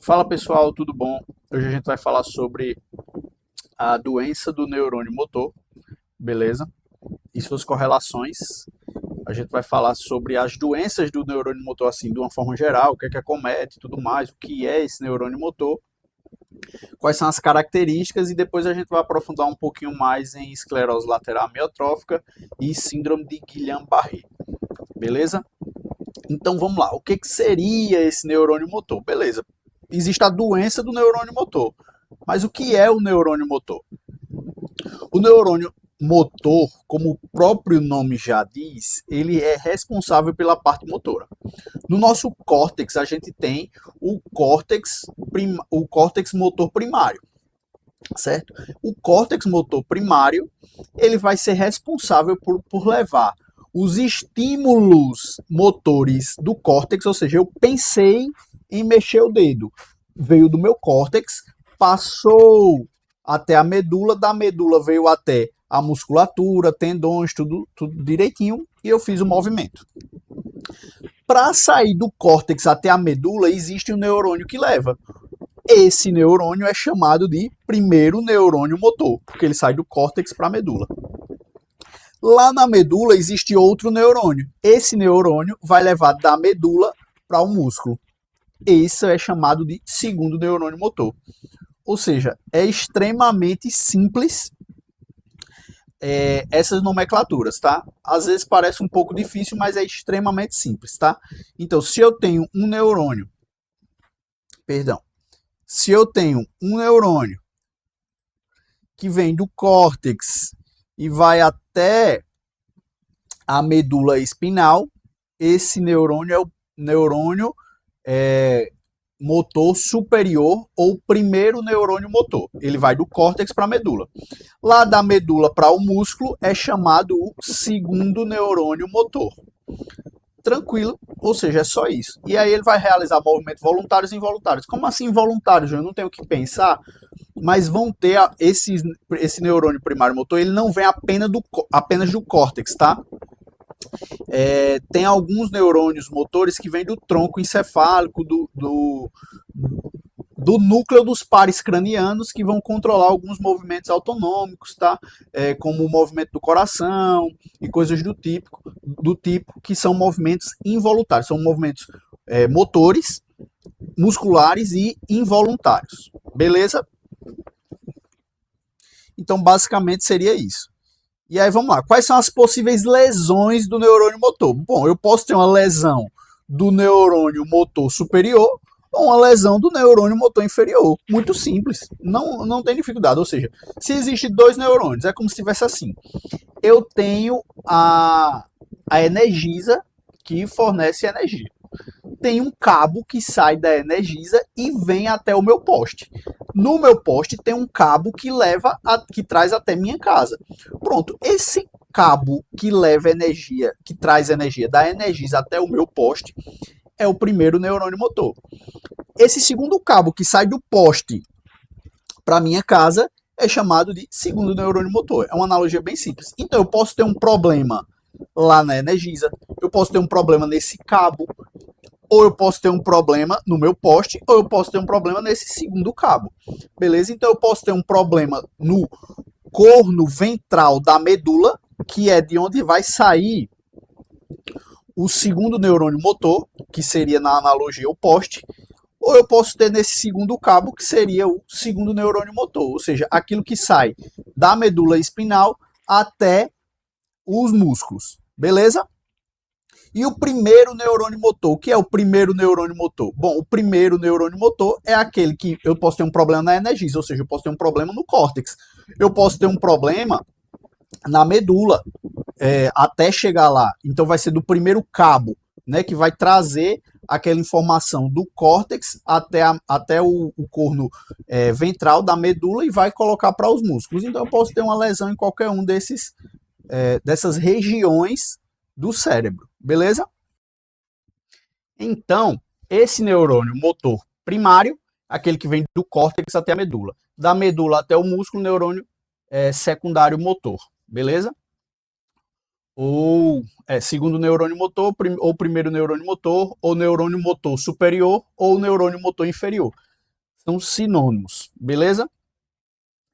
Fala pessoal, tudo bom? Hoje a gente vai falar sobre a doença do neurônio motor, beleza? E suas correlações. A gente vai falar sobre as doenças do neurônio motor, assim, de uma forma geral, o que é que acomete e tudo mais, o que é esse neurônio motor, quais são as características, e depois a gente vai aprofundar um pouquinho mais em esclerose lateral amiotrófica e síndrome de Guillain-Barré, beleza? Então vamos lá, o que que seria esse neurônio motor? Beleza, existe a doença do neurônio motor. Mas o que é o neurônio motor? O neurônio motor, como o próprio nome já diz, ele é responsável pela parte motora. No nosso córtex, a gente tem o córtex motor primário, certo? O córtex motor primário, ele vai ser responsável por levar os estímulos motores do córtex, ou seja, eu pensei em mexer o dedo, veio do meu córtex, passou até a medula, da medula veio até a musculatura, tendões, tudo direitinho, e eu fiz o movimento. Para sair do córtex até a medula, existe um neurônio que leva. Esse neurônio é chamado de primeiro neurônio motor, porque ele sai do córtex para a medula. Lá na medula existe outro neurônio. Esse neurônio vai levar da medula para o músculo. Esse é chamado de segundo neurônio motor. Ou seja, é extremamente simples essas nomenclaturas, tá? Às vezes parece um pouco difícil, mas é extremamente simples, tá? Então, se eu tenho um neurônio, se eu tenho um neurônio que vem do córtex e vai até a medula espinal, esse neurônio é o neurônio motor superior ou primeiro neurônio motor. Ele vai do córtex para a medula. Lá da medula para o músculo é chamado o segundo neurônio motor. Tranquilo, ou seja, é só isso. E aí ele vai realizar movimentos voluntários e involuntários. Como assim involuntários? Eu não tenho que pensar, mas vão ter esse neurônio primário motor, ele não vem apenas do córtex, tá? Tem alguns neurônios motores que vêm do tronco encefálico, do núcleo dos pares cranianos, que vão controlar alguns movimentos autonômicos, tá? Como o movimento do coração e coisas do tipo que são movimentos involuntários, são movimentos motores, musculares e involuntários. Beleza? Então, basicamente, seria isso. E aí, vamos lá. Quais são as possíveis lesões do neurônio motor? Bom, eu posso ter uma lesão do neurônio motor superior ou uma lesão do neurônio motor inferior. Muito simples. Não tem dificuldade. Ou seja, se existem dois neurônios, é como se tivesse assim. Eu tenho a Energisa, que fornece energia. Tem um cabo que sai da Energisa e vem até o meu poste. No meu poste tem um cabo que traz até minha casa. Pronto, esse cabo que leva energia, que traz energia da Energisa até o meu poste, é o primeiro neurônio motor. Esse segundo cabo que sai do poste para minha casa é chamado de segundo neurônio motor. É uma analogia bem simples. Então eu posso ter um problema lá na Energisa, eu posso ter um problema nesse cabo, ou eu posso ter um problema no meu poste, ou eu posso ter um problema nesse segundo cabo. Beleza? Então eu posso ter um problema no corno ventral da medula, que é de onde vai sair o segundo neurônio motor, que seria na analogia o poste, ou eu posso ter nesse segundo cabo, que seria o segundo neurônio motor, ou seja, aquilo que sai da medula espinal até os músculos. Beleza? E o primeiro neurônio motor, o que é o primeiro neurônio motor? Bom, o primeiro neurônio motor é aquele que eu posso ter um problema na Energisa, ou seja, eu posso ter um problema no córtex. Eu posso ter um problema na medula, até chegar lá. Então vai ser do primeiro cabo, né, que vai trazer aquela informação do córtex até o corno ventral da medula e vai colocar para os músculos. Então eu posso ter uma lesão em qualquer um dessas regiões do cérebro, beleza? Então, esse neurônio motor primário, aquele que vem do córtex até a medula, da medula até o músculo, neurônio secundário motor, beleza? Ou segundo neurônio motor, ou primeiro neurônio motor, ou neurônio motor superior, ou neurônio motor inferior. São sinônimos, beleza?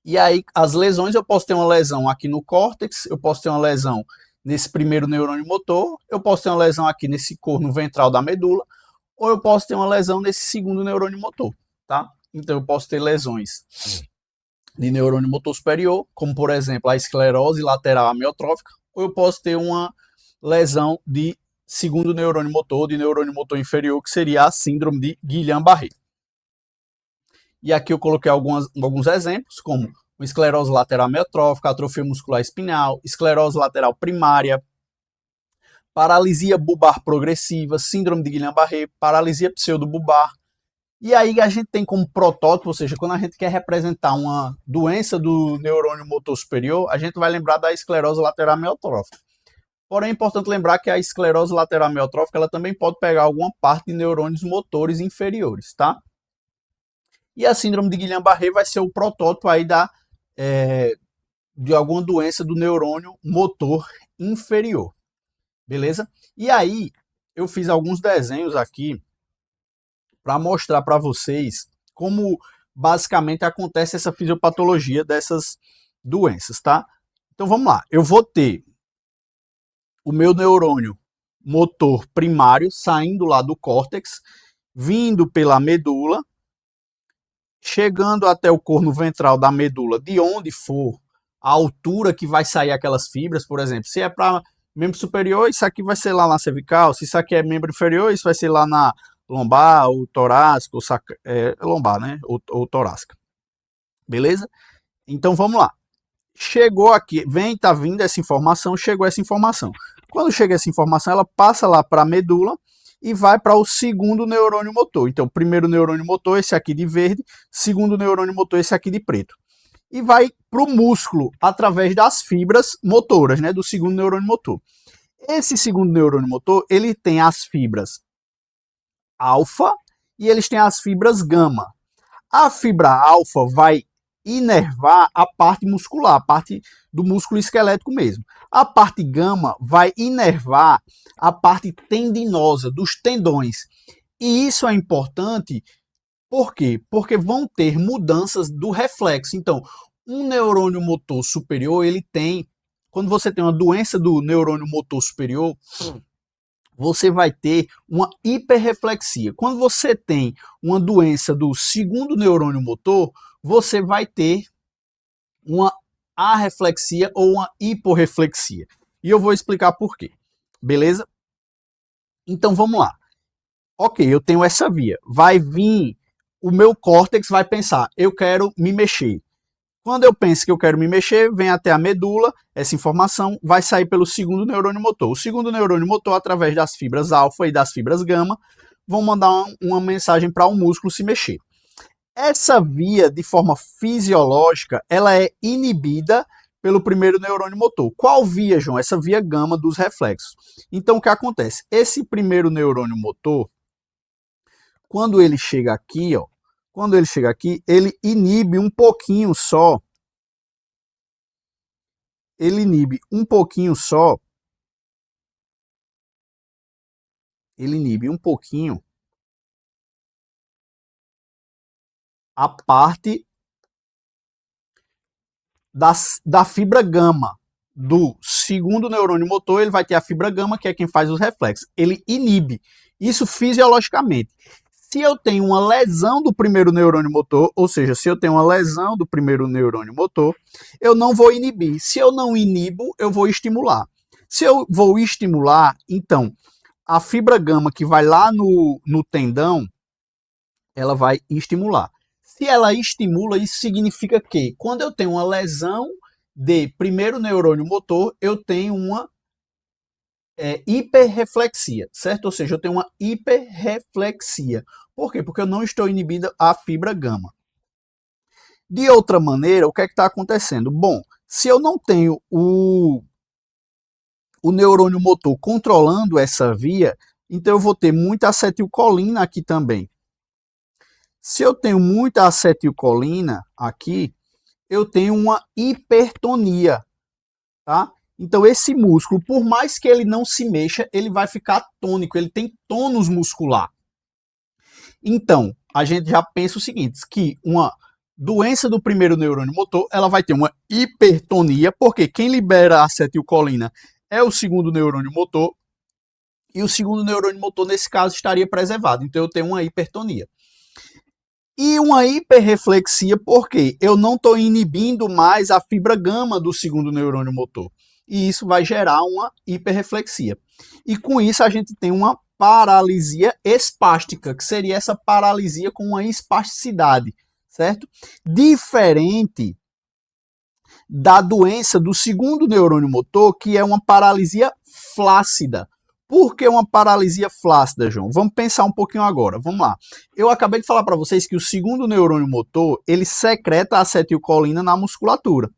E aí, as lesões, eu posso ter uma lesão aqui no córtex, eu posso ter uma lesão nesse primeiro neurônio motor, eu posso ter uma lesão aqui nesse corno ventral da medula, ou eu posso ter uma lesão nesse segundo neurônio motor, tá? Então, eu posso ter lesões de neurônio motor superior, como, por exemplo, a esclerose lateral amiotrófica, ou eu posso ter uma lesão de segundo neurônio motor, de neurônio motor inferior, que seria a síndrome de Guillain-Barré. E aqui eu coloquei alguns exemplos, como esclerose lateral amiotrófica, atrofia muscular espinhal, esclerose lateral primária, paralisia bulbar progressiva, síndrome de Guillain-Barré, paralisia pseudobulbar. E aí a gente tem como protótipo, ou seja, quando a gente quer representar uma doença do neurônio motor superior, a gente vai lembrar da esclerose lateral amiotrófica. Porém, é importante lembrar que a esclerose lateral amiotrófica ela também pode pegar alguma parte de neurônios motores inferiores, tá? E a síndrome de Guillain-Barré vai ser o protótipo aí de alguma doença do neurônio motor inferior, beleza? E aí, eu fiz alguns desenhos aqui para mostrar para vocês como basicamente acontece essa fisiopatologia dessas doenças, tá? Então vamos lá, eu vou ter o meu neurônio motor primário saindo lá do córtex, vindo pela medula, chegando até o corno ventral da medula, de onde for a altura que vai sair aquelas fibras, por exemplo, se é para membro superior, isso aqui vai ser lá na cervical, se isso aqui é membro inferior, isso vai ser lá na lombar, ou torácica, ou lombar, né, ou torácica. Beleza? Então vamos lá. Chegou aqui, tá vindo essa informação, chegou essa informação. Quando chega essa informação, ela passa lá para a medula e vai para o segundo neurônio motor. Então, primeiro neurônio motor, esse aqui de verde, segundo neurônio motor, esse aqui de preto. E vai para o músculo através das fibras motoras, né, do segundo neurônio motor. Esse segundo neurônio motor, ele tem as fibras alfa e eles têm as fibras gama. A fibra alfa vai inervar a parte muscular, a parte do músculo esquelético mesmo. A parte gama vai inervar a parte tendinosa dos tendões. E isso é importante, por quê? Porque vão ter mudanças do reflexo. Então, um neurônio motor superior, ele tem, quando você tem uma doença do neurônio motor superior, você vai ter uma hiperreflexia. Quando você tem uma doença do segundo neurônio motor, você vai ter uma arreflexia ou uma hiporreflexia. E eu vou explicar por quê. Beleza? Então vamos lá. Ok, eu tenho essa via. Vai vir, o meu córtex vai pensar, eu quero me mexer. Quando eu penso que eu quero me mexer, vem até a medula, essa informação vai sair pelo segundo neurônio motor. O segundo neurônio motor, através das fibras alfa e das fibras gama, vão mandar uma mensagem para o músculo se mexer. Essa via, de forma fisiológica, ela é inibida pelo primeiro neurônio motor. Qual via, João? Essa via gama dos reflexos. Então, o que acontece? Esse primeiro neurônio motor, quando ele chega aqui, ó, ele inibe um pouquinho só. Ele inibe um pouquinho só. Ele inibe um pouquinho a parte da fibra gama. Do segundo neurônio motor, ele vai ter a fibra gama, que é quem faz os reflexos. Ele inibe. Isso fisiologicamente. Se eu tenho uma lesão do primeiro neurônio motor, ou seja, se eu tenho uma lesão do primeiro neurônio motor, eu não vou inibir. Se eu não inibo, eu vou estimular. Se eu vou estimular, então, a fibra gama que vai lá no tendão, ela vai estimular. Se ela estimula, isso significa que quando eu tenho uma lesão de primeiro neurônio motor, eu tenho uma hiperreflexia, certo? Ou seja, eu tenho uma hiperreflexia. Por quê? Porque eu não estou inibindo a fibra gama. De outra maneira, o que é que está acontecendo? Bom, se eu não tenho o neurônio motor controlando essa via, então eu vou ter muita acetilcolina aqui também. Se eu tenho muita acetilcolina aqui, eu tenho uma hipertonia, tá? Então esse músculo, por mais que ele não se mexa, ele vai ficar tônico, ele tem tônus muscular. Então, a gente já pensa o seguinte, que uma doença do primeiro neurônio motor, ela vai ter uma hipertonia, porque quem libera a acetilcolina é o segundo neurônio motor, e o segundo neurônio motor, nesse caso, estaria preservado. Então, eu tenho uma hipertonia. E uma hiperreflexia, porque eu não estou inibindo mais a fibra gama do segundo neurônio motor. E isso vai gerar uma hiperreflexia. E com isso, a gente tem uma paralisia espástica, que seria essa paralisia com uma espasticidade, certo? Diferente da doença do segundo neurônio motor, que é uma paralisia flácida. Por que uma paralisia flácida, João? Vamos pensar um pouquinho agora. Vamos lá. Eu acabei de falar para vocês que o segundo neurônio motor, ele secreta acetilcolina na musculatura.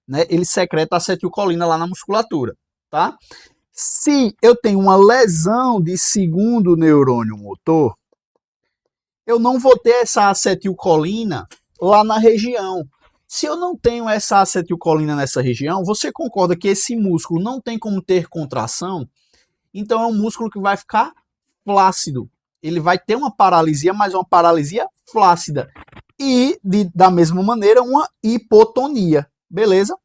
Né? Ele secreta acetilcolina lá na musculatura, tá? Se eu tenho uma lesão de segundo neurônio motor, eu não vou ter essa acetilcolina lá na região. Se eu não tenho essa acetilcolina nessa região, você concorda que esse músculo não tem como ter contração? Então é um músculo que vai ficar flácido. Ele vai ter uma paralisia, mas uma paralisia flácida. E, da mesma maneira, uma hipotonia. Beleza?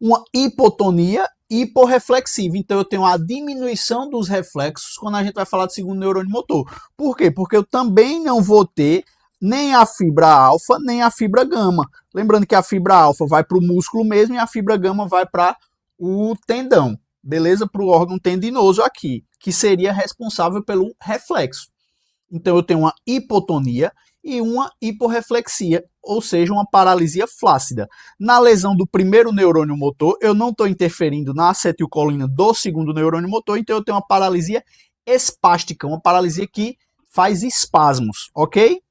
Uma hipotonia hiporreflexiva. Então eu tenho a diminuição dos reflexos quando a gente vai falar de segundo neurônio motor. Por quê? Porque eu também não vou ter nem a fibra alfa, nem a fibra gama. Lembrando que a fibra alfa vai para o músculo mesmo e a fibra gama vai para o tendão. Beleza? Para o órgão tendinoso aqui, que seria responsável pelo reflexo. Então eu tenho uma hipotonia e uma hiporreflexia, ou seja, uma paralisia flácida. Na lesão do primeiro neurônio motor, eu não estou interferindo na acetilcolina do segundo neurônio motor, então eu tenho uma paralisia espástica, uma paralisia que faz espasmos, ok?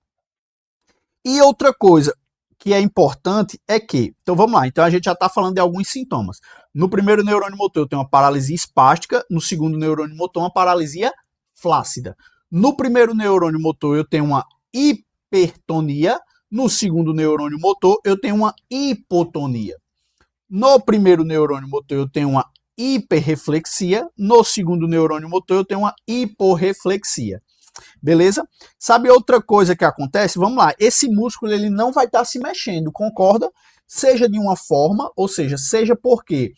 E outra coisa que é importante é que, então vamos lá, então a gente já está falando de alguns sintomas. No primeiro neurônio motor eu tenho uma paralisia espástica, no segundo neurônio motor uma paralisia flácida. No primeiro neurônio motor eu tenho uma hipertonia, no segundo neurônio motor eu tenho uma hipotonia. No primeiro neurônio motor eu tenho uma hiperreflexia, no segundo neurônio motor eu tenho uma hiporreflexia. Beleza? Sabe outra coisa que acontece? Vamos lá, esse músculo ele não vai estar se mexendo, concorda? Seja de uma forma, ou seja porque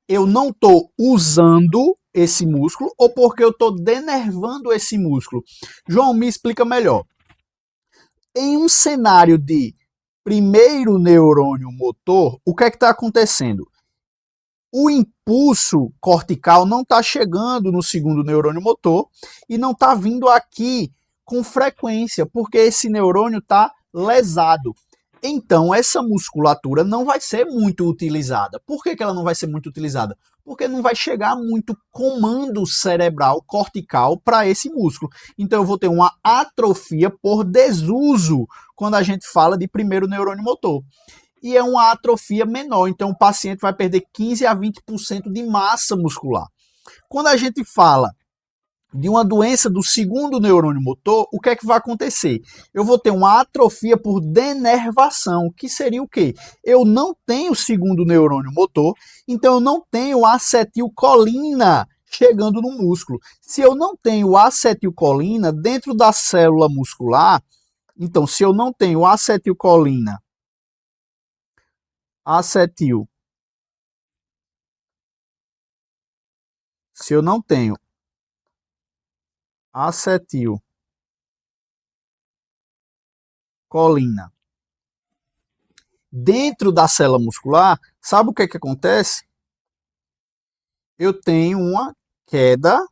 eu não estou usando esse músculo ou porque eu estou denervando esse músculo. João, me explica melhor. Em um cenário de primeiro neurônio motor, o que é que está acontecendo? O impulso cortical não está chegando no segundo neurônio motor e não está vindo aqui com frequência, porque esse neurônio está lesado. Então, essa musculatura não vai ser muito utilizada. Por que ela não vai ser muito utilizada? Porque não vai chegar muito comando cerebral cortical para esse músculo. Então, eu vou ter uma atrofia por desuso quando a gente fala de primeiro neurônio motor. E é uma atrofia menor, então o paciente vai perder 15 a 20% de massa muscular. Quando a gente fala de uma doença do segundo neurônio motor, o que é que vai acontecer? Eu vou ter uma atrofia por denervação, que seria o quê? Eu não tenho segundo neurônio motor, então eu não tenho acetilcolina chegando no músculo. Se eu não tenho acetilcolina dentro da célula muscular, então se eu não tenho acetilcolina se eu não tenho acetilcolina dentro da célula muscular, sabe o que é que acontece? Eu tenho uma queda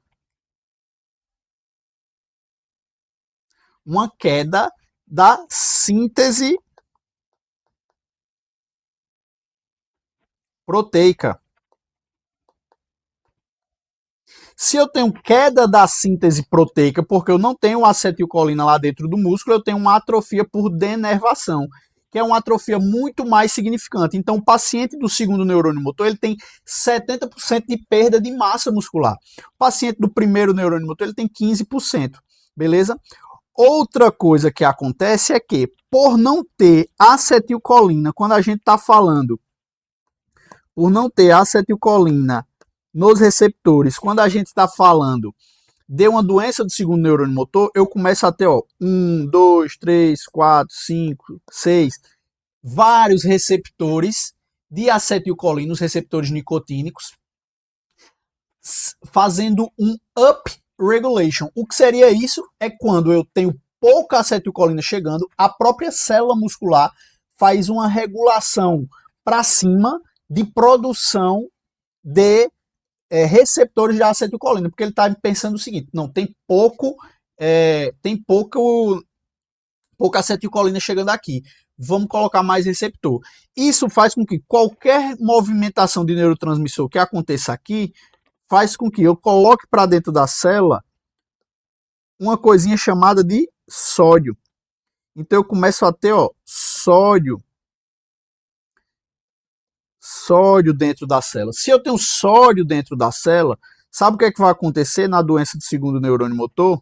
da síntese proteica. Se eu tenho queda da síntese proteica, porque eu não tenho acetilcolina lá dentro do músculo, eu tenho uma atrofia por denervação, que é uma atrofia muito mais significante. Então, o paciente do segundo neurônio motor, ele tem 70% de perda de massa muscular. O paciente do primeiro neurônio motor, ele tem 15%, beleza? Outra coisa que acontece é que, por não ter acetilcolina, quando a gente está falando, por não ter acetilcolina nos receptores, quando a gente está falando deu uma doença do segundo neurônio motor, eu começo a ter, ó, 1, 2, 3, 4, 5, 6, vários receptores de acetilcolina, os receptores nicotínicos, fazendo um up regulation. O que seria isso? É quando eu tenho pouca acetilcolina chegando, a própria célula muscular faz uma regulação para cima de produção de receptores de acetilcolina, porque ele está pensando o seguinte: não, tem pouca acetilcolina chegando aqui, vamos colocar mais receptor. Isso faz com que qualquer movimentação de neurotransmissor que aconteça aqui faz com que eu coloque para dentro da célula uma coisinha chamada de sódio. Então eu começo a ter, ó, sódio dentro da célula. Se eu tenho sódio dentro da célula, sabe o que é que vai acontecer na doença do segundo neurônio motor?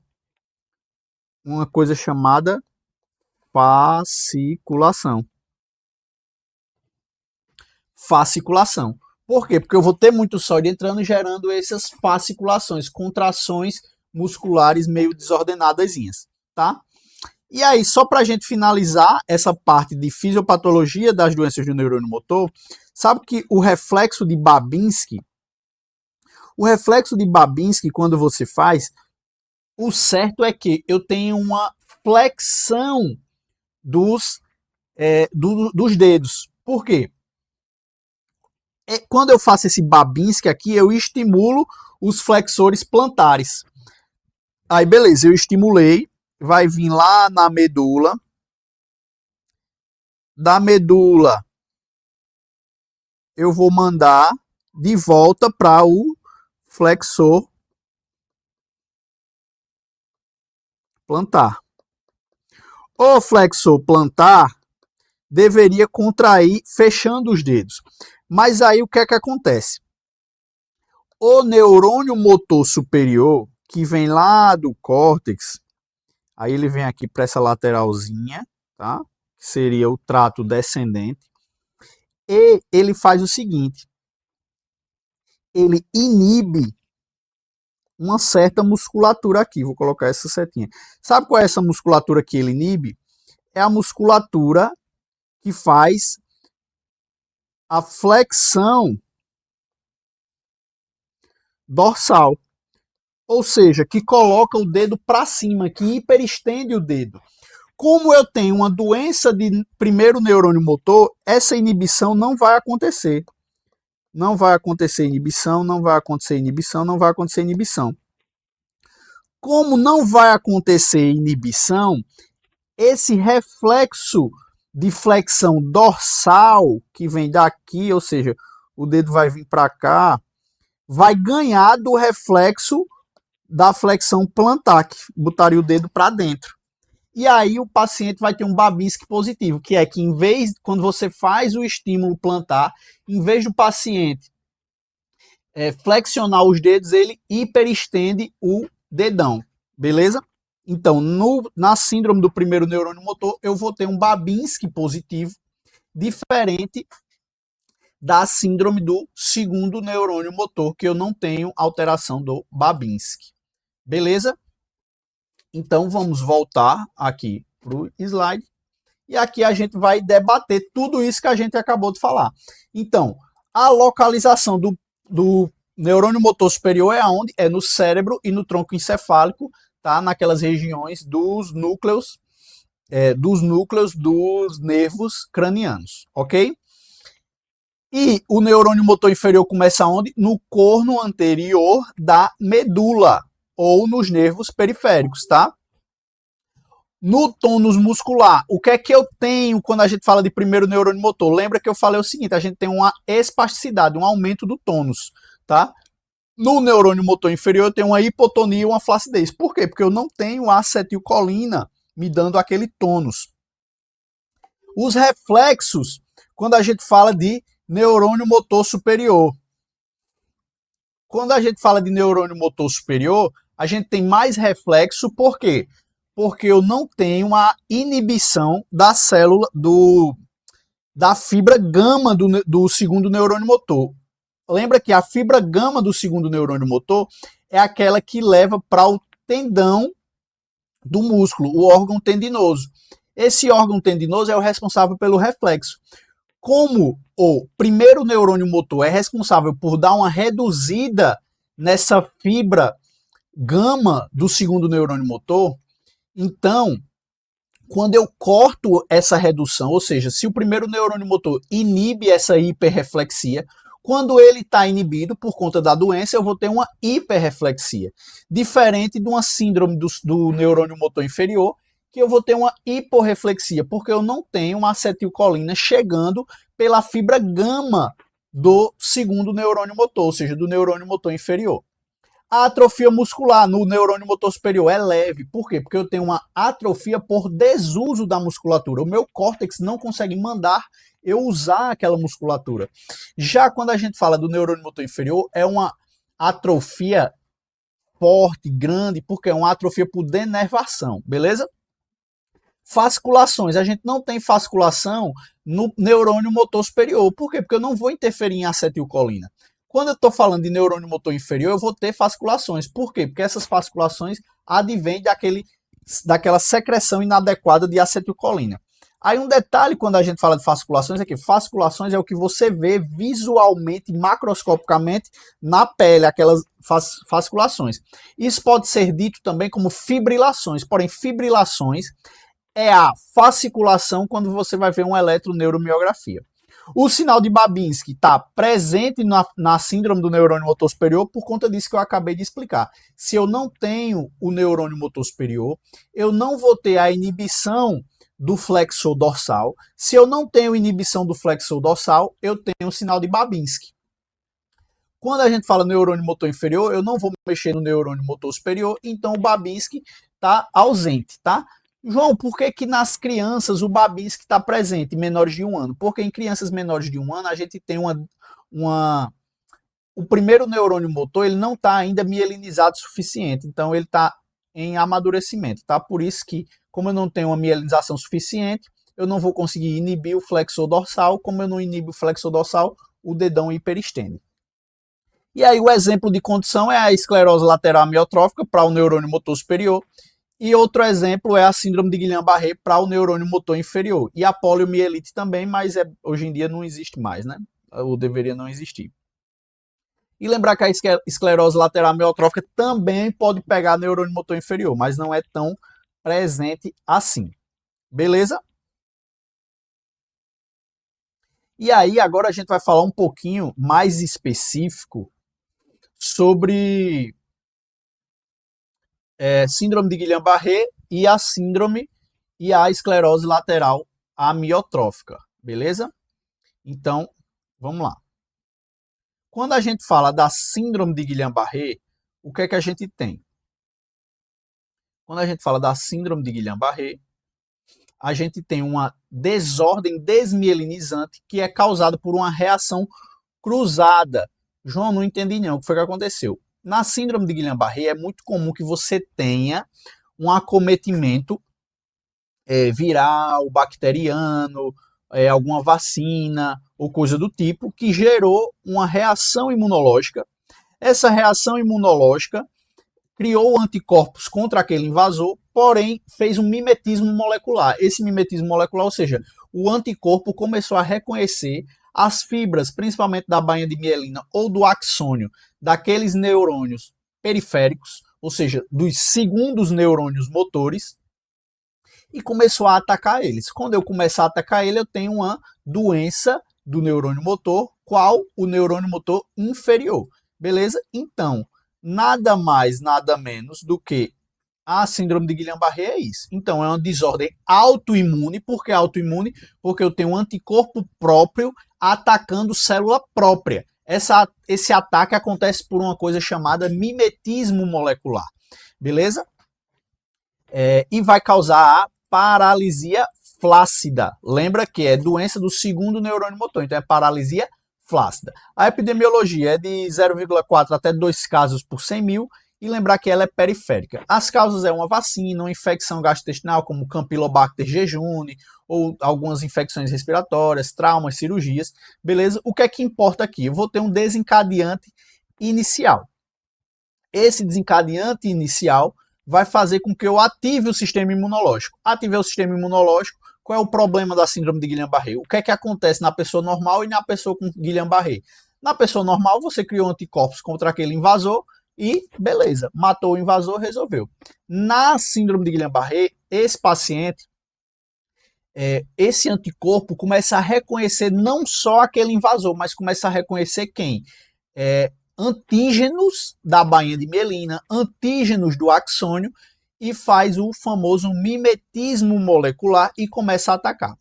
Uma coisa chamada fasciculação. Fasciculação. Por quê? Porque eu vou ter muito sódio entrando e gerando essas fasciculações, contrações musculares meio desordenadazinhas, tá? E aí, só para a gente finalizar essa parte de fisiopatologia das doenças do neurônio motor, sabe que o reflexo de Babinski, quando você faz, o certo é que eu tenho uma flexão dos dedos. Por quê? Quando eu faço esse Babinski aqui, eu estimulo os flexores plantares. Aí, beleza, eu estimulei, vai vir lá na medula. Da medula, eu vou mandar de volta para o flexor plantar. O flexor plantar deveria contrair fechando os dedos. Mas aí o que é que acontece? O neurônio motor superior, que vem lá do córtex, aí ele vem aqui para essa lateralzinha, tá? Que seria o trato descendente. E ele faz o seguinte: ele inibe uma certa musculatura aqui. Vou colocar essa setinha. Sabe qual é essa musculatura que ele inibe? É a musculatura que faz a flexão dorsal. Ou seja, que coloca o dedo para cima, que hiperestende o dedo. Como eu tenho uma doença de primeiro neurônio motor, essa inibição não vai acontecer. Não vai acontecer inibição, não vai acontecer inibição, não vai acontecer inibição. Como não vai acontecer inibição, esse reflexo de flexão dorsal, que vem daqui, ou seja, o dedo vai vir para cá, vai ganhar do reflexo da flexão plantar, que botaria o dedo para dentro. E aí o paciente vai ter um Babinski positivo, que é que em vez, quando você faz o estímulo plantar, em vez do paciente flexionar os dedos, ele hiperestende o dedão, beleza? Então, na síndrome do primeiro neurônio motor, eu vou ter um Babinski positivo, diferente da síndrome do segundo neurônio motor, que eu não tenho alteração do Babinski. Beleza? Então, vamos voltar aqui para o slide. E aqui a gente vai debater tudo isso que a gente acabou de falar. Então, a localização do neurônio motor superior é aonde? É no cérebro e no tronco encefálico, tá? Naquelas regiões dos núcleos dos nervos cranianos, ok? E o neurônio motor inferior começa onde? No corno anterior da medula, ou nos nervos periféricos, tá? No tônus muscular, o que é que eu tenho quando a gente fala de primeiro neurônio motor? Lembra que eu falei o seguinte, a gente tem uma espasticidade, um aumento do tônus, tá? No neurônio motor inferior eu tenho uma hipotonia e uma flacidez. Por quê? Porque eu não tenho acetilcolina me dando aquele tônus. Os reflexos, quando a gente fala de neurônio motor superior. Quando a gente fala de neurônio motor superior, a gente tem mais reflexo, por quê? Porque eu não tenho a inibição da célula, da fibra gama do segundo neurônio motor. Lembra que a fibra gama do segundo neurônio motor, é aquela que leva para o tendão do músculo, o órgão tendinoso. Esse órgão tendinoso é o responsável pelo reflexo. Como o primeiro neurônio motor é responsável por dar uma reduzida nessa fibra gama do segundo neurônio motor, então, quando eu corto essa redução, ou seja, se o primeiro neurônio motor inibe essa hiperreflexia, quando ele está inibido por conta da doença, eu vou ter uma hiperreflexia. Diferente de uma síndrome do neurônio motor inferior, que eu vou ter uma hiporreflexia, porque eu não tenho uma acetilcolina chegando pela fibra gama do segundo neurônio motor, ou seja, do neurônio motor inferior. A atrofia muscular no neurônio motor superior é leve. Por quê? Porque eu tenho uma atrofia por desuso da musculatura. O meu córtex não consegue mandar eu usar aquela musculatura. Já quando a gente fala do neurônio motor inferior, é uma atrofia forte, grande, porque é uma atrofia por denervação, beleza? Fasculações. A gente não tem fasculação no neurônio motor superior. Por quê? Porque eu não vou interferir em acetilcolina. Quando eu estou falando de neurônio motor inferior, eu vou ter fasculações. Por quê? Porque essas fasculações advêm daquela secreção inadequada de acetilcolina. Aí um detalhe quando a gente fala de fasculações é que fasculações é o que você vê visualmente, macroscopicamente na pele, aquelas fasculações. Isso pode ser dito também como fibrilações, porém fibrilações é a fasciculação quando você vai ver uma eletroneuromiografia. O sinal de Babinski está presente na síndrome do neurônio motor superior por conta disso que eu acabei de explicar. Se eu não tenho o neurônio motor superior, eu não vou ter a inibição do flexor dorsal. Se eu não tenho inibição do flexor dorsal, eu tenho o sinal de Babinski. Quando a gente fala neurônio motor inferior, eu não vou mexer no neurônio motor superior, então o Babinski está ausente, tá? João, por que que nas crianças o Babinski está presente, menores de 1 ano? Porque em crianças menores de 1 ano a gente tem o primeiro neurônio motor ele não está ainda mielinizado o suficiente, então ele está em amadurecimento, tá? Por isso que, como eu não tenho uma mielinização suficiente, eu não vou conseguir inibir o flexor dorsal, como eu não inibo o flexor dorsal, o dedão hiperestende. E aí o exemplo de condição é a esclerose lateral amiotrófica para o neurônio motor superior, e outro exemplo é a síndrome de Guillain-Barré para o neurônio motor inferior. E a poliomielite também, mas hoje em dia não existe mais, né? Ou deveria não existir. E lembrar que a esclerose lateral amiotrófica também pode pegar neurônio motor inferior, mas não é tão presente assim. Beleza? E aí, agora a gente vai falar um pouquinho mais específico sobre síndrome de Guillain-Barré e a síndrome e a esclerose lateral amiotrófica, beleza? Então, vamos lá. Quando a gente fala da síndrome de Guillain-Barré, o que é que a gente tem? Quando a gente fala da síndrome de Guillain-Barré, a gente tem uma desordem desmielinizante que é causada por uma reação cruzada. João, não entendi não o que foi que aconteceu. Na síndrome de Guillain-Barré é muito comum que você tenha um acometimento viral, bacteriano, alguma vacina ou coisa do tipo, que gerou uma reação imunológica. Essa reação imunológica criou anticorpos contra aquele invasor, porém fez um mimetismo molecular. Esse mimetismo molecular, ou seja, o anticorpo começou a reconhecer as fibras, principalmente da bainha de mielina ou do axônio, daqueles neurônios periféricos, ou seja, dos segundos neurônios motores, e começou a atacar eles. Quando eu começar a atacar ele, eu tenho uma doença do neurônio motor, qual o neurônio motor inferior. Beleza? Então, nada mais, nada menos do que a síndrome de Guillain-Barré é isso. Então, é uma desordem autoimune. Por que autoimune? Porque eu tenho um anticorpo próprio atacando célula própria. Esse ataque acontece por uma coisa chamada mimetismo molecular. Beleza? E vai causar a paralisia flácida. Lembra que é doença do segundo neurônio motor. Então, é paralisia flácida. A epidemiologia é de 0,4 até 2 casos por 100 mil. E lembrar que ela é periférica. As causas é uma vacina, uma infecção gastrointestinal, como Campylobacter jejuni, ou algumas infecções respiratórias, traumas, cirurgias. Beleza? O que é que importa aqui? Eu vou ter um desencadeante inicial. esse desencadeante inicial vai fazer com que eu ative o sistema imunológico. Ativei o sistema imunológico, qual é o problema da síndrome de Guillain-Barré? O que é que acontece na pessoa normal e na pessoa com Guillain-Barré? Na pessoa normal, você criou anticorpos contra aquele invasor e beleza, matou o invasor, resolveu. Na síndrome de Guillain-Barré, esse paciente, esse anticorpo começa a reconhecer não só aquele invasor, mas começa a reconhecer quem? Antígenos da bainha de mielina, antígenos do axônio, e faz o famoso mimetismo molecular e começa a atacar.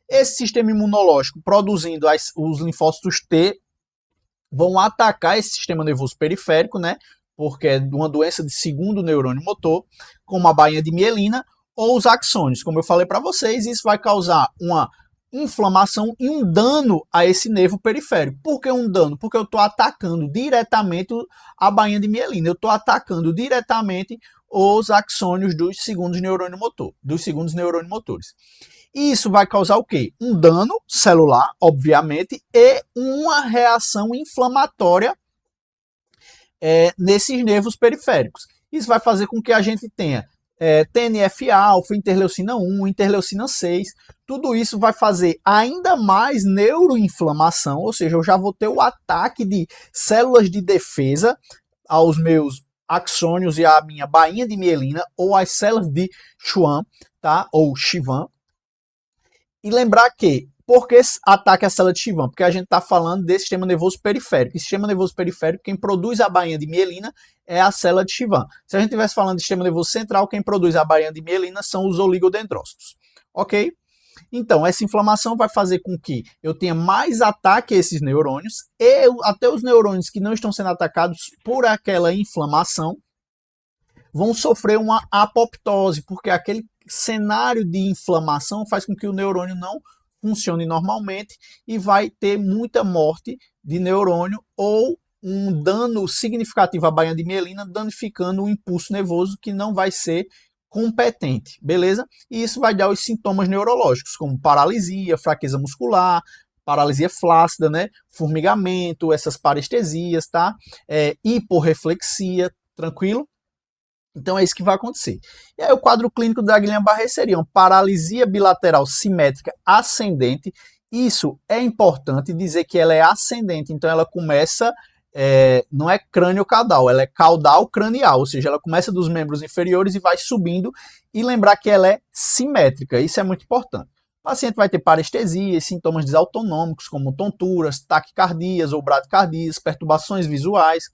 Esse sistema imunológico, produzindo os linfócitos T, vão atacar esse sistema nervoso periférico, né? Porque é uma doença de segundo neurônio motor, como a bainha de mielina ou os axônios. Como eu falei para vocês, isso vai causar uma inflamação e um dano a esse nervo periférico. Por que um dano? Porque eu estou atacando diretamente a bainha de mielina, eu estou atacando diretamente os axônios dos segundos neurônio motor, dos segundos neurônio motores. Isso vai causar o quê? Um dano celular, obviamente, e uma reação inflamatória nesses nervos periféricos. Isso vai fazer com que a gente tenha TNF-alfa, interleucina 1, interleucina 6, tudo isso vai fazer ainda mais neuroinflamação, ou seja, eu já vou ter o ataque de células de defesa aos meus axônios e à minha bainha de mielina, ou as células de Schwann, tá? Ou Schwann. E lembrar que, por que ataque a célula de Schwann? Porque a gente está falando desse sistema nervoso periférico. E sistema nervoso periférico, quem produz a bainha de mielina é a célula de Schwann. Se a gente estivesse falando de sistema nervoso central, quem produz a bainha de mielina são os oligodendrócitos. Ok? Então, essa inflamação vai fazer com que eu tenha mais ataque a esses neurônios e até os neurônios que não estão sendo atacados por aquela inflamação vão sofrer uma apoptose, porque aquele cenário de inflamação faz com que o neurônio não funcione normalmente e vai ter muita morte de neurônio ou um dano significativo à bainha de mielina, danificando o impulso nervoso que não vai ser competente, beleza? E isso vai dar os sintomas neurológicos, como paralisia, fraqueza muscular, paralisia flácida, né? Formigamento, essas parestesias, tá? Hiporreflexia, tranquilo? Então é isso que vai acontecer. E aí o quadro clínico da Guillain-Barré seria uma paralisia bilateral simétrica ascendente. Isso é importante dizer que ela é ascendente, então ela começa, não é crânio-caudal, ela é caudal-cranial, ou seja, ela começa dos membros inferiores e vai subindo, e lembrar que ela é simétrica, isso é muito importante. O paciente vai ter parestesia, sintomas desautonômicos, como tonturas, taquicardias ou bradicardias, perturbações visuais.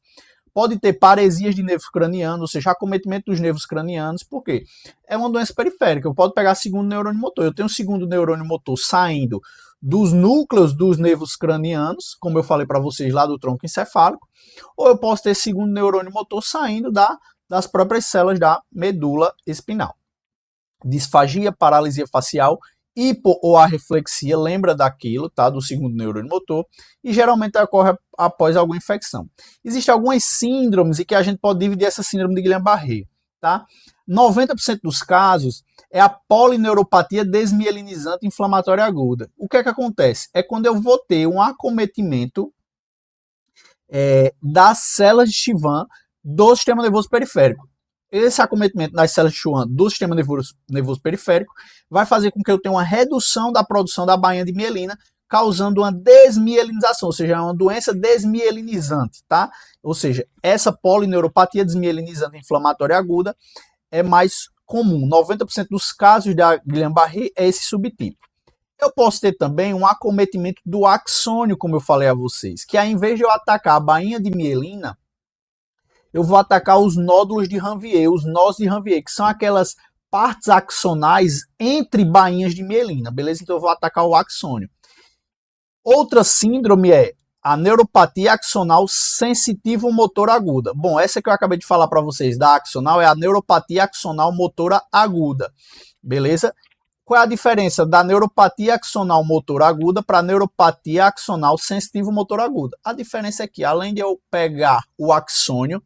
Pode ter paresias de nervos cranianos, ou seja, acometimento dos nervos cranianos, porque é uma doença periférica. Eu posso pegar segundo neurônio motor. Eu tenho um segundo neurônio motor saindo dos núcleos dos nervos cranianos, como eu falei para vocês lá do tronco encefálico, ou eu posso ter segundo neurônio motor saindo das próprias células da medula espinal. Disfagia, paralisia facial, hipo ou arreflexia, lembra daquilo, tá? Do segundo neurônio motor, e geralmente ocorre após alguma infecção. Existem algumas síndromes e que a gente pode dividir essa síndrome de Guillain-Barré, tá? 90% dos casos é a polineuropatia desmielinizante inflamatória aguda. O que é que acontece? É quando eu vou ter um acometimento das células de Schwann do sistema nervoso periférico. Esse acometimento das células de Schwann do sistema nervoso periférico vai fazer com que eu tenha uma redução da produção da bainha de mielina, causando uma desmielinização, ou seja, é uma doença desmielinizante, tá? Ou seja, essa polineuropatia desmielinizante inflamatória aguda é mais comum. 90% dos casos da Guillain-Barré é esse subtipo. Eu posso ter também um acometimento do axônio, como eu falei a vocês, que ao invés de eu atacar a bainha de mielina, eu vou atacar os nódulos de Ranvier, os nós de Ranvier, que são aquelas partes axonais entre bainhas de mielina, beleza? Então eu vou atacar o axônio. Outra síndrome é a neuropatia axonal sensitivo motor aguda. Bom, essa que eu acabei de falar para vocês da axonal é a neuropatia axonal motora aguda, beleza? Qual é a diferença da neuropatia axonal motor aguda para a neuropatia axonal sensitivo motor aguda? A diferença é que, além de eu pegar o axônio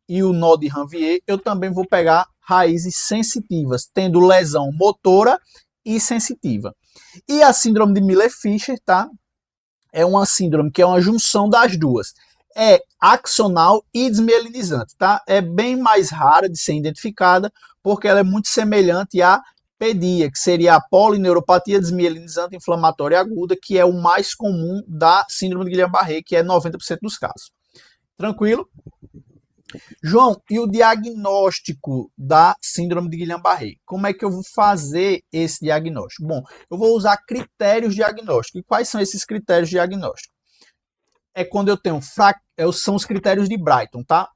e o nó de Ranvier, eu também vou pegar raízes sensitivas, tendo lesão motora e sensitiva. E a síndrome de Miller-Fisher, tá? É uma síndrome que é uma junção das duas. É axonal e desmielinizante, tá? É bem mais rara de ser identificada, porque ela é muito semelhante à pedia, que seria a polineuropatia desmielinizante inflamatória aguda, que é o mais comum da síndrome de Guillain-Barré, que é 90% dos casos. Tranquilo? João, e o diagnóstico da síndrome de Guillain-Barré? Como é que eu vou fazer esse diagnóstico? Bom, eu vou usar critérios diagnósticos. E quais são esses critérios diagnósticos? É quando eu tenho são os critérios de Brighton, tá?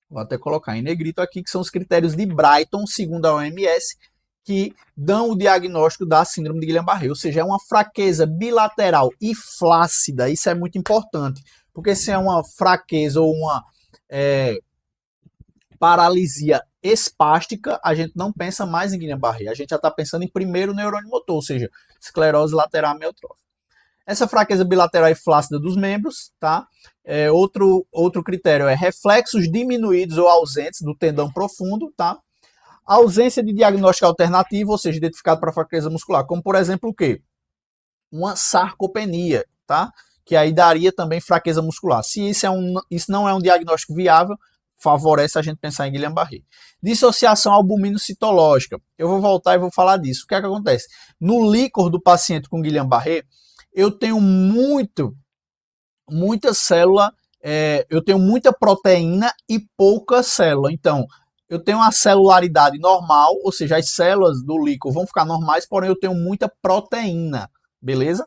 Vou até colocar em negrito aqui, que são os critérios de Brighton, segundo a OMS, que dão o diagnóstico da síndrome de Guillain-Barré, ou seja, é uma fraqueza bilateral e flácida. Isso é muito importante, porque se é uma fraqueza ou uma paralisia espástica, a gente não pensa mais em Guillain-Barré, a gente já está pensando em primeiro neurônio motor, ou seja, esclerose lateral amiotrófica. Essa fraqueza bilateral e flácida dos membros, tá? Outro critério é reflexos diminuídos ou ausentes do tendão profundo, tá? Ausência de diagnóstico alternativo, ou seja, identificado para fraqueza muscular, como por exemplo o quê? Uma sarcopenia, tá? Que aí daria também fraqueza muscular. Se isso não é um diagnóstico viável, favorece a gente pensar em Guillain-Barré. Dissociação albuminocitológica. Eu vou voltar e vou falar disso. O que é que acontece? No líquor do paciente com Guillain-Barré, eu tenho muita célula, eu tenho muita proteína e pouca célula. Então, eu tenho uma celularidade normal, ou seja, as células do líquor vão ficar normais, porém eu tenho muita proteína, beleza?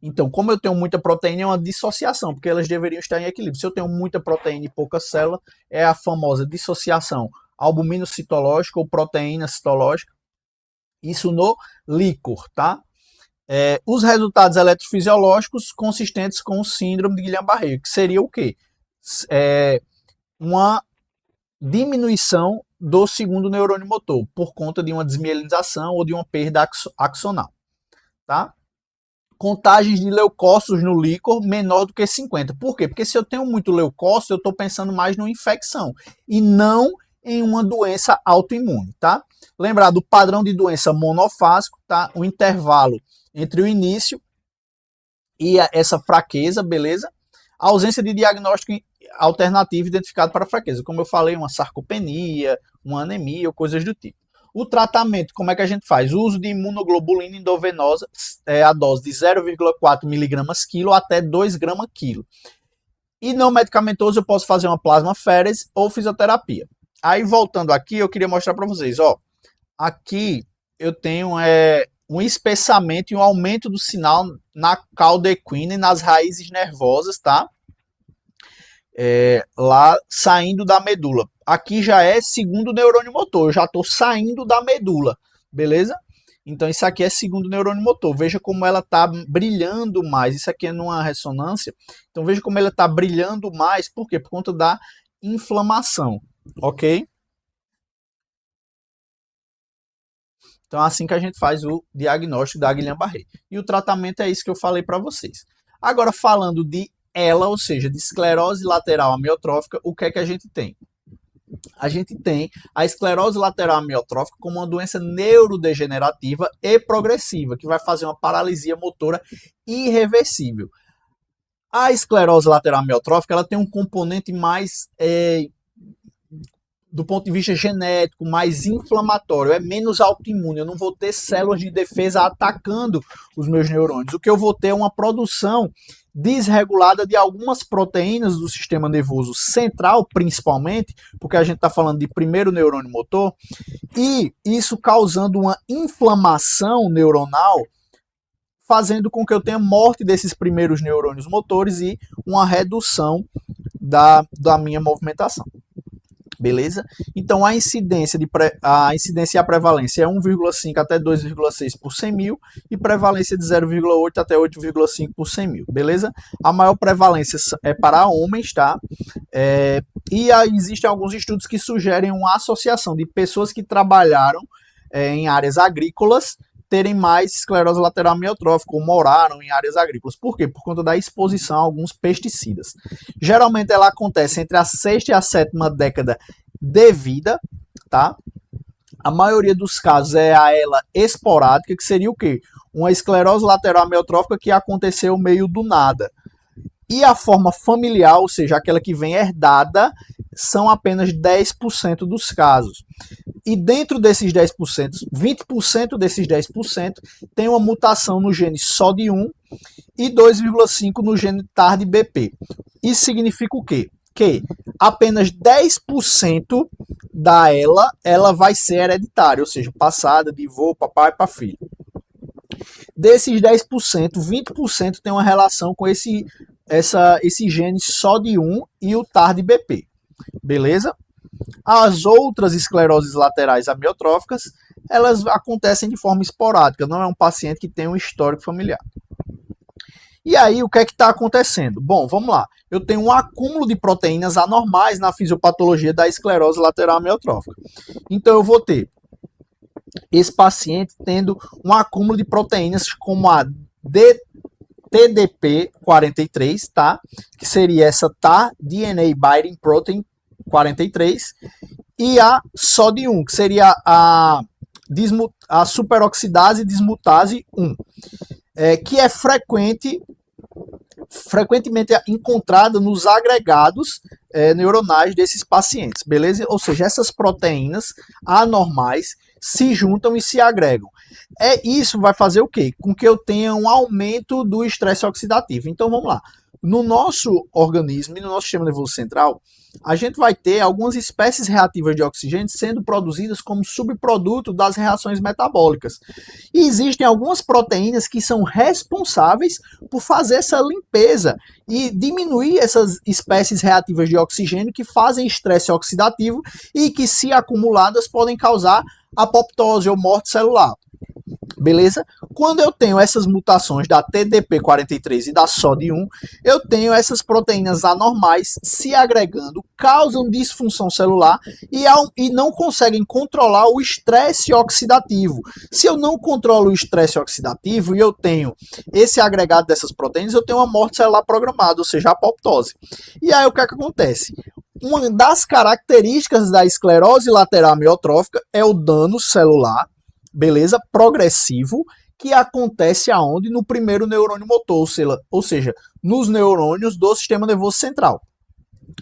Então, como eu tenho muita proteína, é uma dissociação, porque elas deveriam estar em equilíbrio. Se eu tenho muita proteína e pouca célula, é a famosa dissociação albuminocitológica ou proteína citológica. Isso no líquor, tá? Os resultados eletrofisiológicos consistentes com síndrome de Guillain-Barré, que seria o quê? Uma diminuição do segundo neurônio motor, por conta de uma desmielinização ou de uma perda axonal, tá? Contagens de leucócitos no líquor menor do que 50. Por quê? Porque se eu tenho muito leucócito, eu estou pensando mais numa infecção e não em uma doença autoimune, tá? Lembrar do padrão de doença monofásico, tá? O intervalo entre o início e essa fraqueza, beleza? A ausência de diagnóstico alternativo identificado para a fraqueza. Como eu falei, uma sarcopenia, uma anemia ou coisas do tipo. O tratamento, como é que a gente faz? O uso de imunoglobulina endovenosa, a dose de 0,4 mg quilo até 2 gramas quilo. E não medicamentoso, eu posso fazer uma plasmaférese ou fisioterapia. Aí, voltando aqui, eu queria mostrar para vocês, ó. Aqui eu tenho um espessamento e um aumento do sinal na cauda equina e nas raízes nervosas, tá? Lá saindo da medula. Aqui já é segundo neurônio motor, eu já estou saindo da medula, beleza? Então isso aqui é segundo neurônio motor. Veja como ela está brilhando mais. Isso aqui é numa ressonância. Então veja como ela está brilhando mais. Por quê? Por conta da inflamação, ok? Então é assim que a gente faz o diagnóstico da Guillain-Barré. E o tratamento é isso que eu falei para vocês. Agora falando de ela, ou seja, de esclerose lateral amiotrófica, o que é que a gente tem? A gente tem a esclerose lateral amiotrófica como uma doença neurodegenerativa e progressiva, que vai fazer uma paralisia motora irreversível. A esclerose lateral amiotrófica ela tem um componente mais, do ponto de vista genético, mais inflamatório, é menos autoimune. Eu não vou ter células de defesa atacando os meus neurônios. O que eu vou ter é uma produção desregulada de algumas proteínas do sistema nervoso central, principalmente, porque a gente está falando de primeiro neurônio motor, e isso causando uma inflamação neuronal, fazendo com que eu tenha morte desses primeiros neurônios motores e uma redução da minha movimentação. Beleza? Então a incidência e a prevalência é 1,5 até 2,6 por 100 mil e prevalência de 0,8 até 8,5 por 100 mil, beleza? A maior prevalência é para homens, tá? E existem alguns estudos que sugerem uma associação de pessoas que trabalharam em áreas agrícolas terem mais esclerose lateral amiotrófica ou moraram em áreas agrícolas. Por quê? Por conta da exposição a alguns pesticidas. Geralmente ela acontece entre a 6ª e a 7ª década de vida, tá? A maioria dos casos é a ela esporádica, que seria o quê? Uma esclerose lateral amiotrófica que aconteceu meio do nada. E a forma familiar, ou seja, aquela que vem herdada, são apenas 10% dos casos. E dentro desses 10%, 20% desses 10% tem uma mutação no gene SOD1 e 2,5% no gene TARDBP. Isso significa o quê? Que apenas 10% ela vai ser hereditária, ou seja, passada de avô, papai para filho. Desses 10%, 20% tem uma relação com esse gene SOD1 e o TARDBP. Beleza? As outras escleroses laterais amiotróficas, elas acontecem de forma esporádica, não é um paciente que tem um histórico familiar. E aí, o que é que está acontecendo? Bom, vamos lá. Eu tenho um acúmulo de proteínas anormais na fisiopatologia da esclerose lateral amiotrófica. Então, eu vou ter esse paciente tendo um acúmulo de proteínas como a TDP43, tá? Que seria essa TAR, DNA Binding Protein 43, e a SOD1, que seria a superoxidase dismutase 1, que é frequentemente encontrada nos agregados neuronais desses pacientes, beleza? Ou seja, essas proteínas anormais se juntam e se agregam. Isso vai fazer o quê? Com que eu tenha um aumento do estresse oxidativo. Então vamos lá. No nosso organismo e no nosso sistema nervoso central, a gente vai ter algumas espécies reativas de oxigênio sendo produzidas como subproduto das reações metabólicas. E existem algumas proteínas que são responsáveis por fazer essa limpeza e diminuir essas espécies reativas de oxigênio que fazem estresse oxidativo e que, se acumuladas, podem causar apoptose ou morte celular. Beleza? Quando eu tenho essas mutações da TDP43 e da SOD1, eu tenho essas proteínas anormais se agregando, causam disfunção celular e não conseguem controlar o estresse oxidativo. Se eu não controlo o estresse oxidativo e eu tenho esse agregado dessas proteínas, eu tenho uma morte celular programada, ou seja, apoptose. E aí o que é que acontece? Uma das características da esclerose lateral amiotrófica é o dano celular, beleza? Progressivo, que acontece aonde? No primeiro neurônio motor, ou seja, nos neurônios do sistema nervoso central.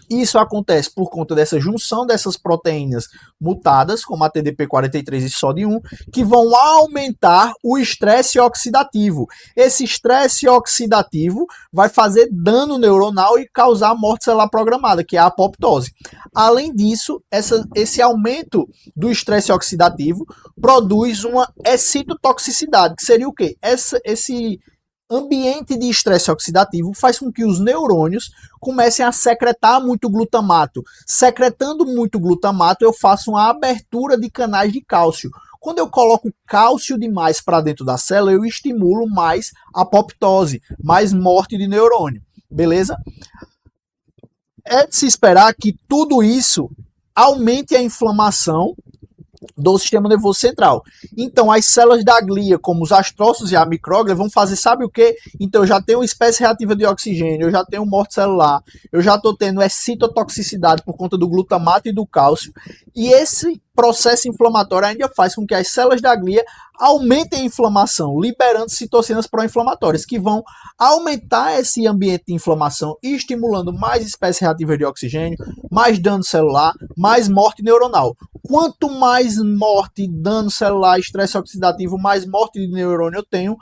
Isso acontece por conta dessa junção dessas proteínas mutadas, como a TDP43 e SOD1, que vão aumentar o estresse oxidativo. Esse estresse oxidativo vai fazer dano neuronal e causar morte celular programada, que é a apoptose. Além disso, esse aumento do estresse oxidativo produz uma excitotoxicidade, que seria o quê? Esse ambiente de estresse oxidativo faz com que os neurônios comecem a secretar muito glutamato. Secretando muito glutamato, eu faço uma abertura de canais de cálcio. Quando eu coloco cálcio demais para dentro da célula, eu estimulo mais apoptose, mais morte de neurônio. Beleza? É de se esperar que tudo isso aumente a inflamação do sistema nervoso central. Então, as células da glia, como os astrócitos e a micróglia, vão fazer, sabe o que? Então, eu já tenho uma espécie reativa de oxigênio, eu já tenho morte celular, eu já estou tendo excitotoxicidade por conta do glutamato e do cálcio, e esse processo inflamatório ainda faz com que as células da glia aumentem a inflamação, liberando citocinas pró-inflamatórias, que vão aumentar esse ambiente de inflamação e estimulando mais espécies reativas de oxigênio, mais dano celular, mais morte neuronal. Quanto mais morte, dano celular, estresse oxidativo, mais morte de neurônio eu tenho,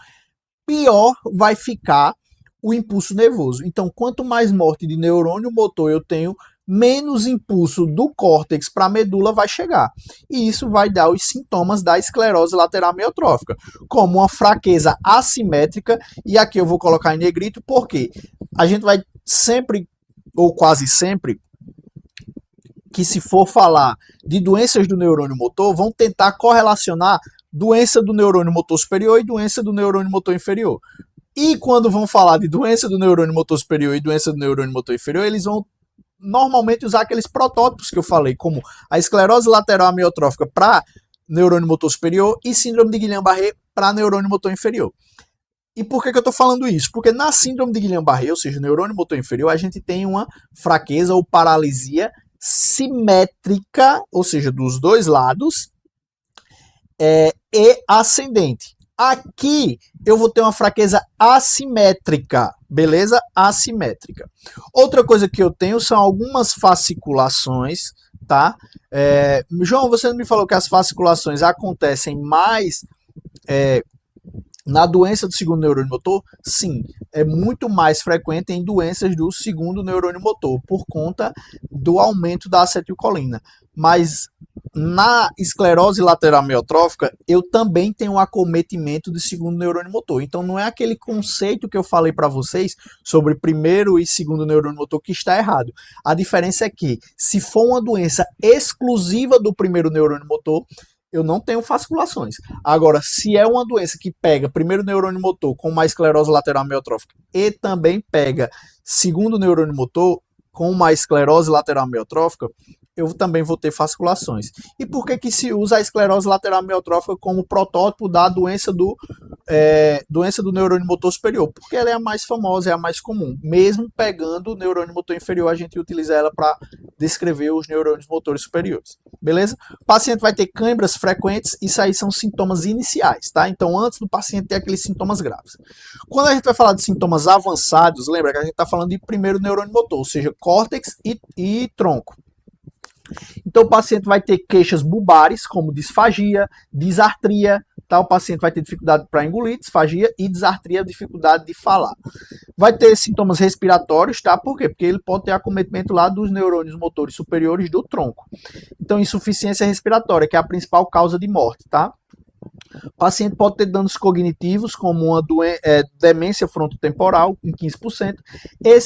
pior vai ficar o impulso nervoso. Então, quanto mais morte de neurônio motor eu tenho, menos impulso do córtex para a medula vai chegar. E isso vai dar os sintomas da esclerose lateral amiotrófica, como uma fraqueza assimétrica, e aqui eu vou colocar em negrito, porque a gente vai sempre, ou quase sempre, que se for falar de doenças do neurônio motor, vão tentar correlacionar doença do neurônio motor superior e doença do neurônio motor inferior. E quando vão falar de doença do neurônio motor superior e doença do neurônio motor inferior, eles vão normalmente usar aqueles protótipos que eu falei, como a esclerose lateral amiotrófica para neurônio motor superior e síndrome de Guillain-Barré para neurônio motor inferior. E por que eu estou falando isso? Porque na síndrome de Guillain-Barré, ou seja, neurônio motor inferior, a gente tem uma fraqueza ou paralisia simétrica, ou seja, dos dois lados, e ascendente. Aqui eu vou ter uma fraqueza assimétrica, beleza? Assimétrica. Outra coisa que eu tenho são algumas fasciculações, tá? João, você não me falou que as fasciculações acontecem mais na doença do segundo neurônio motor? Sim, é muito mais frequente em doenças do segundo neurônio motor, por conta do aumento da acetilcolina. Mas na esclerose lateral amiotrófica, eu também tenho um acometimento do segundo neurônio motor. Então não é aquele conceito que eu falei para vocês sobre primeiro e segundo neurônio motor que está errado. A diferença é que, se for uma doença exclusiva do primeiro neurônio motor, eu não tenho fasciculações. Agora, se é uma doença que pega primeiro neurônio motor com uma esclerose lateral amiotrófica e também pega segundo neurônio motor com uma esclerose lateral amiotrófica, eu também vou ter fasciculações. E por que se usa a esclerose lateral amiotrófica como protótipo da doença do neurônio motor superior? Porque ela é a mais famosa, é a mais comum. Mesmo pegando o neurônio motor inferior, a gente utiliza ela para descrever os neurônios motores superiores. Beleza? O paciente vai ter câimbras frequentes, isso aí são sintomas iniciais, tá? Então, antes do paciente ter aqueles sintomas graves. Quando a gente vai falar de sintomas avançados, lembra que a gente está falando de primeiro neurônio motor, ou seja, córtex e tronco. Então o paciente vai ter queixas bulbares, como disfagia, disartria, tá? O paciente vai ter dificuldade para engolir, disfagia e disartria, dificuldade de falar. Vai ter sintomas respiratórios, tá? Por quê? Porque ele pode ter acometimento lá dos neurônios motores superiores do tronco. Então insuficiência respiratória, que é a principal causa de morte, tá? O paciente pode ter danos cognitivos, como uma demência frontotemporal, em 15%, e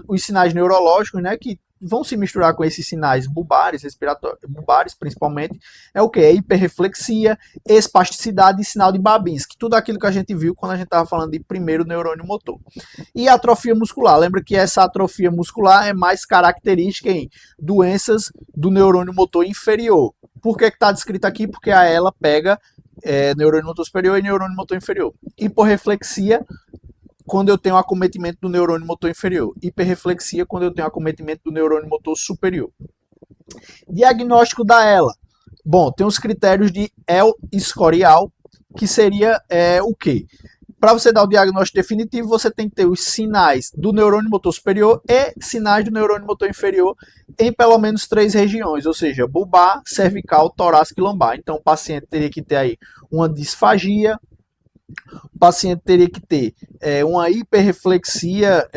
os sinais neurológicos, né, que vão se misturar com esses sinais bulbares, respiratórios, bulbares principalmente, é o que? É hiperreflexia, espasticidade e sinal de Babinski, tudo aquilo que a gente viu quando a gente estava falando de primeiro neurônio motor. E atrofia muscular, lembra que essa atrofia muscular é mais característica em doenças do neurônio motor inferior. Por que está descrito aqui? Porque a ela pega neurônio motor superior e neurônio motor inferior. Hiporreflexia, quando eu tenho acometimento do neurônio motor inferior. Hiperreflexia, quando eu tenho acometimento do neurônio motor superior. Diagnóstico da ELA. Bom, tem os critérios de El-Escorial, que seria o quê? Para você dar o diagnóstico definitivo, você tem que ter os sinais do neurônio motor superior e sinais do neurônio motor inferior em pelo menos 3 regiões, ou seja, bulbar, cervical, torácica e lombar. Então, o paciente teria que ter aí uma disfagia, o paciente teria que ter uma hiperreflexia,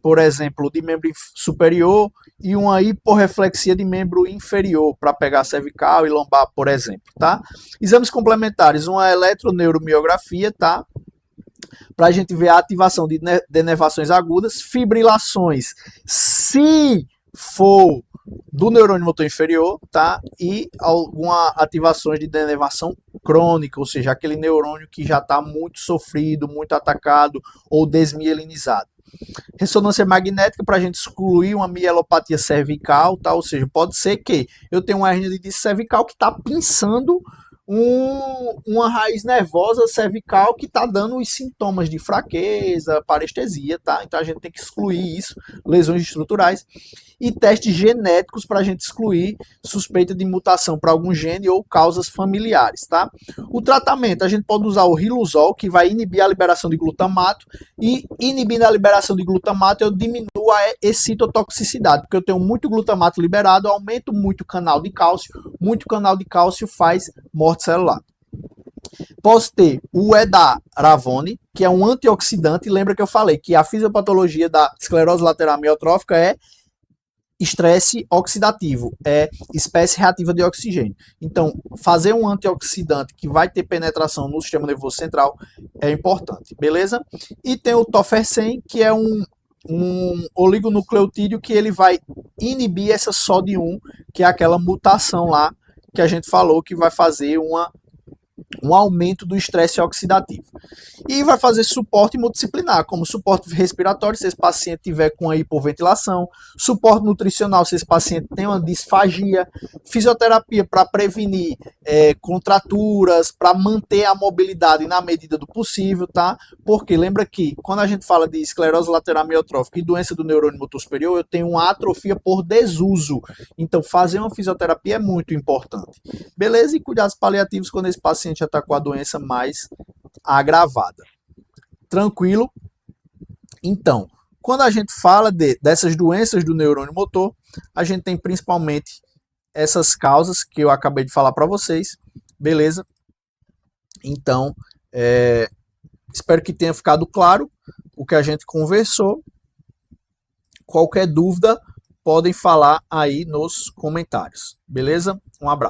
por exemplo, de membro superior e uma hiporreflexia de membro inferior, para pegar cervical e lombar, por exemplo, tá? Exames complementares, uma eletroneuromiografia, tá? Para a gente ver a ativação de denervações agudas, fibrilações, se for do neurônio motor inferior, tá? E alguma ativações de denervação crônica, ou seja, aquele neurônio que já está muito sofrido, muito atacado ou desmielinizado. Ressonância magnética para a gente excluir uma mielopatia cervical, tá? Ou seja, pode ser que eu tenha uma hernia de disco cervical que está pinçando uma raiz nervosa cervical que está dando os sintomas de fraqueza, parestesia, tá? Então a gente tem que excluir isso, lesões estruturais. E testes genéticos para a gente excluir suspeita de mutação para algum gene ou causas familiares, tá? O tratamento, a gente pode usar o riluzol, que vai inibir a liberação de glutamato, e inibindo a liberação de glutamato, eu diminuo a excitotoxicidade, porque eu tenho muito glutamato liberado, eu aumento muito o canal de cálcio faz morte celular. Posso ter o edaravone, que é um antioxidante, lembra que eu falei que a fisiopatologia da esclerose lateral amiotrófica é estresse oxidativo, é espécie reativa de oxigênio. Então, fazer um antioxidante que vai ter penetração no sistema nervoso central é importante, beleza? E tem o tofersen, que é um oligonucleotídeo que ele vai inibir essa SOD1, que é aquela mutação lá que a gente falou que vai fazer um aumento do estresse oxidativo. E vai fazer suporte multidisciplinar, como suporte respiratório, se esse paciente tiver com a hipoventilação, suporte nutricional, se esse paciente tem uma disfagia, fisioterapia para prevenir contraturas, para manter a mobilidade na medida do possível, tá? Porque lembra que quando a gente fala de esclerose lateral amiotrófica e doença do neurônio motor superior, eu tenho uma atrofia por desuso. Então, fazer uma fisioterapia é muito importante. Beleza? E cuidados paliativos quando esse paciente já está está com a doença mais agravada. Tranquilo? Então, quando a gente fala dessas doenças do neurônio motor, a gente tem principalmente essas causas que eu acabei de falar para vocês, beleza? Então, espero que tenha ficado claro o que a gente conversou. Qualquer dúvida, podem falar aí nos comentários, beleza? Um abraço.